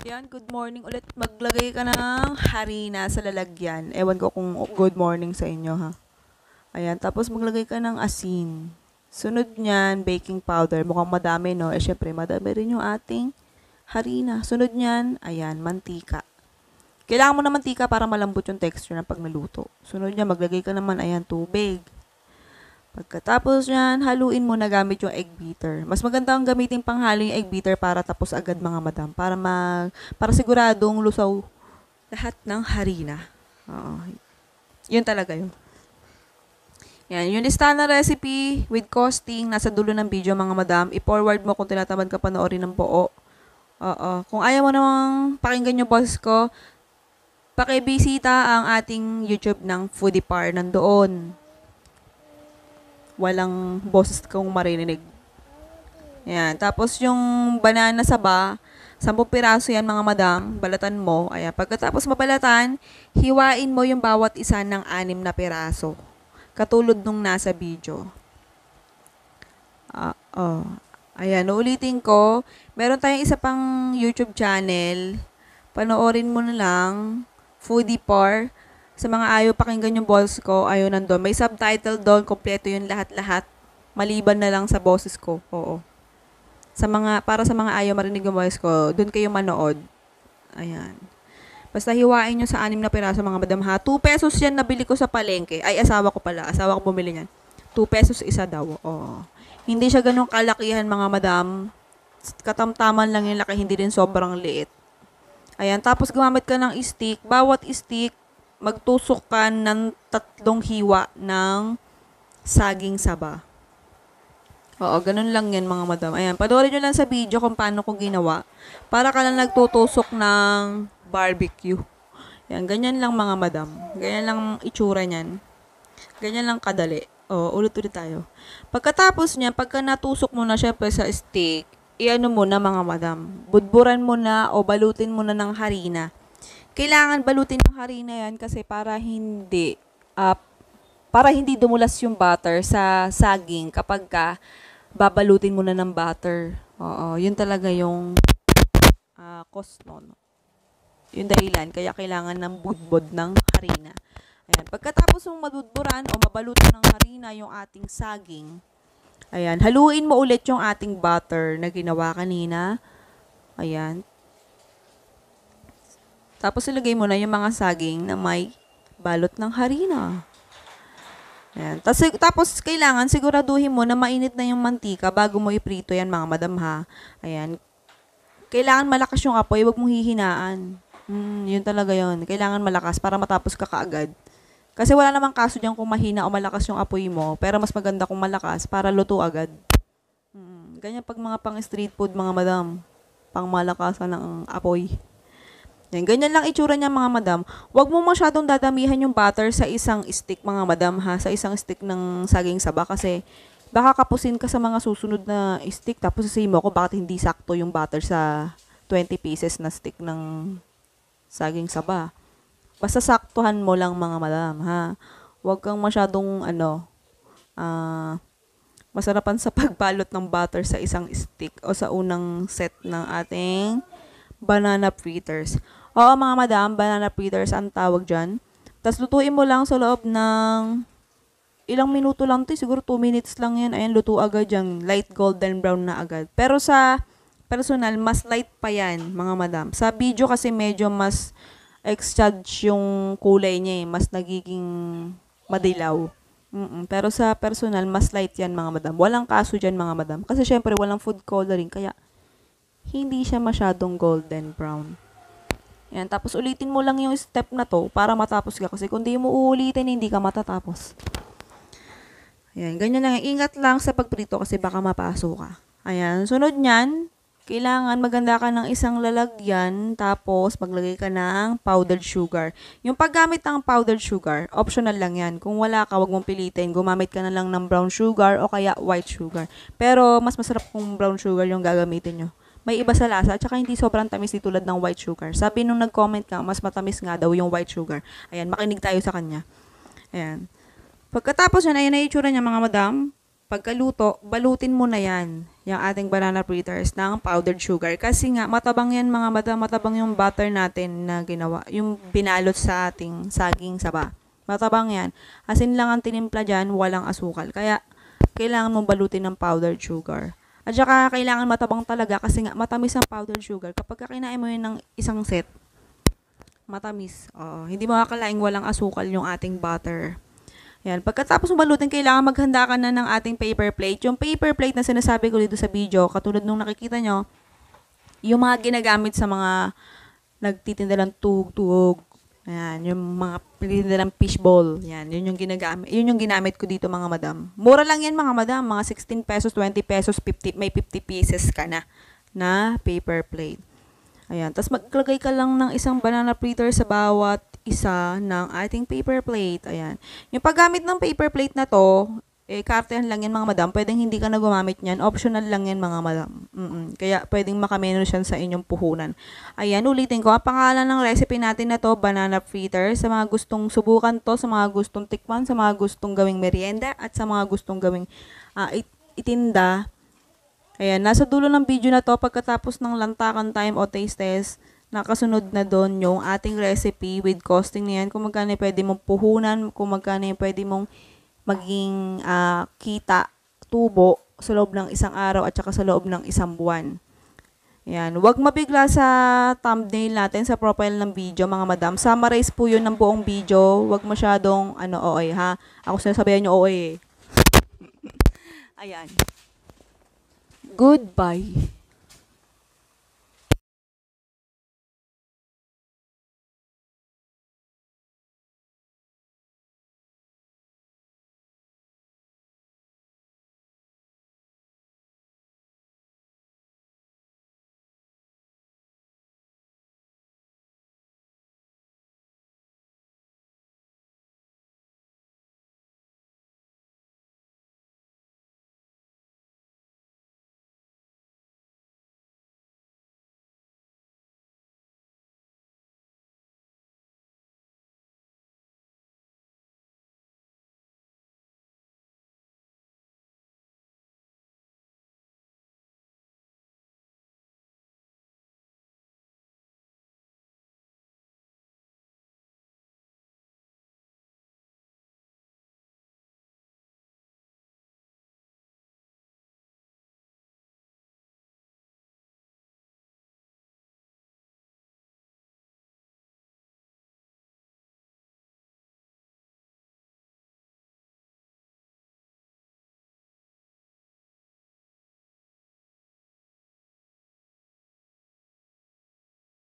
Yan, good morning ulit. Maglagay ka ng harina sa lalagyan. Ewan ko kung good morning sa inyo ha. Ayan, tapos maglagay ka ng asin. Sunod niyan, baking powder. Mukhang madami, no? Syempre, madami rin yung ating harina. Sunod niyan, ayan, mantika. Kailangan mo na mantika para malambot yung texture ng pag naluto. Sunod niyan, maglagay ka naman, ayan, tubig. Pagkatapos yan, haluin mo na gamit yung egg beater. Mas maganda ang gamitin panghalo yung egg beater para tapos agad mga madam. Para siguradong lusaw lahat ng harina. Oo. Yun talaga yun. Yan, yung listahan na recipe with costing, nasa dulo ng video mga madam. I-forward mo kung tinatamad ka panoorin ng buo. Oo. Kung ayaw mo namang pakinggan yung boss ko, pakibisita ang ating YouTube ng Foodie Par nandoon. Walang boses kong marinig. Ayan. Tapos yung banana saba, 10 piraso yan mga madam, balatan mo. Ayan. Pagkatapos mabalatan, hiwain mo yung bawat isa ng 6 na piraso. Katulad nung nasa video. Ayan, uulitin ko. Meron tayong isa pang YouTube channel. Panoorin mo na lang. Foodie Par. Sa mga ayaw pakinggan yung balls ko, ayaw nandun. May subtitle doon, kompleto yung lahat-lahat. Maliban na lang sa boses ko. Oo. Para sa mga ayaw marinig yung voice ko, doon kayo manood. Ayan. Basta hiwain nyo sa 6 na piraso mga madam ha. 2 pesos yan nabili ko sa palengke. Ay, asawa ko pala. Asawa ko bumili niyan. 2 pesos isa daw. Oo. Hindi siya ganun kalakihan mga madam. Katamtaman lang yung laki, hindi rin sobrang liit. Ayan. Tapos gumamit ka ng stick. Bawat stick, magtusok ka ng 3 hiwa ng saging saba. Oo, ganun lang yan mga madam. Ayan, panoorin nyo lang sa video kung paano ko ginawa. Para ka lang nagtutusok ng barbecue. Ayan, ganyan lang mga madam. Ganyan lang itsura niyan. Ganyan lang kadali. Oo, ulit-ulit tayo. Pagkatapos niya, pagka natusok mo na syempre sa stick, iano mo na mga madam. Budburan mo na o balutin mo na ng harina. Kailangan balutin ng harina yan kasi para hindi dumulas yung butter sa saging kapag babalutin mo na ng butter. Oo, yun talaga yung cost nun. Yung dahilan, kaya kailangan ng budbod ng harina. Ayan, pagkatapos mong madudburan o mabalutan ng harina yung ating saging, ayan, haluin mo ulit yung ating butter na ginawa kanina. Ayan. Tapos ilagay mo na yung mga saging na may balot ng harina. Ayan. Tapos kailangan siguraduhin mo na mainit na yung mantika bago mo iprito yan mga madam ha. Ayan. Kailangan malakas yung apoy, huwag mong hihinaan. Yun talaga yun. Kailangan malakas para matapos ka kaagad. Kasi wala namang kaso dyan kung mahina o malakas yung apoy mo, pero mas maganda kung malakas para luto agad. Ganyan pag mga pang street food mga madam. Pang malakasan ng apoy. Yan, ganyan lang itsura niya mga madam. Huwag mo masyadong dadamihan yung butter sa isang stick mga madam ha. Sa isang stick ng saging saba kasi baka kapusin ka sa mga susunod na stick. Tapos sasabihin mo ako bakit hindi sakto yung butter sa 20 pieces na stick ng saging saba. Basta saktuhan mo lang mga madam ha. Huwag kang masyadong masarapan sa pagbalot ng butter sa isang stick o sa unang set ng ating banana fritters. Oo mga madam, banana fritters ang tawag dyan. Tapos lutuin mo lang sa loob ng ilang minuto lang to, siguro 2 minutes lang yan. Ayan, luto agad yan. Light golden brown na agad. Pero sa personal, mas light pa yan mga madam. Sa video kasi medyo mas exchange yung kulay niya eh. Mas nagiging madilaw. Pero sa personal, mas light yan mga madam. Walang kaso dyan mga madam. Kasi syempre walang food coloring kaya hindi siya masyadong golden brown. Yan, tapos ulitin mo lang yung step na to para matapos ka. Kasi kung di mo uulitin, hindi ka matatapos. Ayan, ganyan lang. Ingat lang sa pagprito kasi baka mapaso ka. Ayan, sunod nyan, kailangan maganda ka ng isang lalagyan, tapos maglagay ka ng powdered sugar. Yung paggamit ng powdered sugar, optional lang yan. Kung wala ka, wag mong pilitin. Gumamit ka na lang ng brown sugar o kaya white sugar. Pero mas masarap kung brown sugar yung gagamitin nyo. May iba sa lasa, at saka hindi sobrang tamis di tulad ng white sugar. Sabi nung nag-comment ka, mas matamis nga daw yung white sugar. Ayan, makinig tayo sa kanya. Ayan. Pagkatapos yan, ayan na itsura niya mga madam. Pagkaluto, balutin mo na yan, yung ating banana fritters ng powdered sugar. Kasi nga, matabang yan mga madam, matabang yung butter natin na ginawa, yung binalot sa ating saging saba. Matabang yan. Asin lang ang tinimpla dyan, walang asukal. Kaya, kailangan mong balutin ng powdered sugar. At saka, kailangan matabang talaga kasi nga, matamis ang powdered sugar. Kapag kinain mo yun ng isang set, matamis. Hindi mo akalaing walang asukal yung ating butter. Yan. Pagkatapos mo balutin, kailangan maghanda ka na ng ating paper plate. Yung paper plate na sinasabi ko dito sa video, katulad nung nakikita nyo, yung mga ginagamit sa mga nagtitinda ng tuhog-tuhog. Ayan, yung mga nagtitinda ng fishball. Yan, yun yung ginagamit. Yun yung ginamit ko dito mga madam. Mura lang yan mga madam. Mga 16 pesos, 20 pesos, 50, may 50 pieces ka na paper plate. Ayan. Tapos maglagay ka lang ng isang banana fritter sa bawat isa ng ating paper plate. Ayan. Yung paggamit ng paper plate na to, kartehan lang yan mga madam. Pwedeng hindi ka na gumamit niyan. Optional lang yan mga madam. Kaya pwedeng makamenos yan sa inyong puhunan. Ayan, ulitin ko. Ang pangalan ng recipe natin na to, banana fritter. Sa mga gustong subukan to, sa mga gustong tikman, sa mga gustong gawing merienda, at sa mga gustong gawing itinda. Ayan, nasa dulo ng video na to, pagkatapos ng lantakan time o taste test, nakasunod na doon yung ating recipe with costing na yan, kung magkano pwede mong puhunan, kung magkano pwede mong maging kita, tubo, sa loob ng isang araw at saka sa loob ng isang buwan. Ayan, huwag mabigla sa thumbnail natin, sa profile ng video mga madam. Summarize po yun ng buong video, huwag masyadong OA ha. Ako sinasabihan nyo OA eh. Ayan. Goodbye.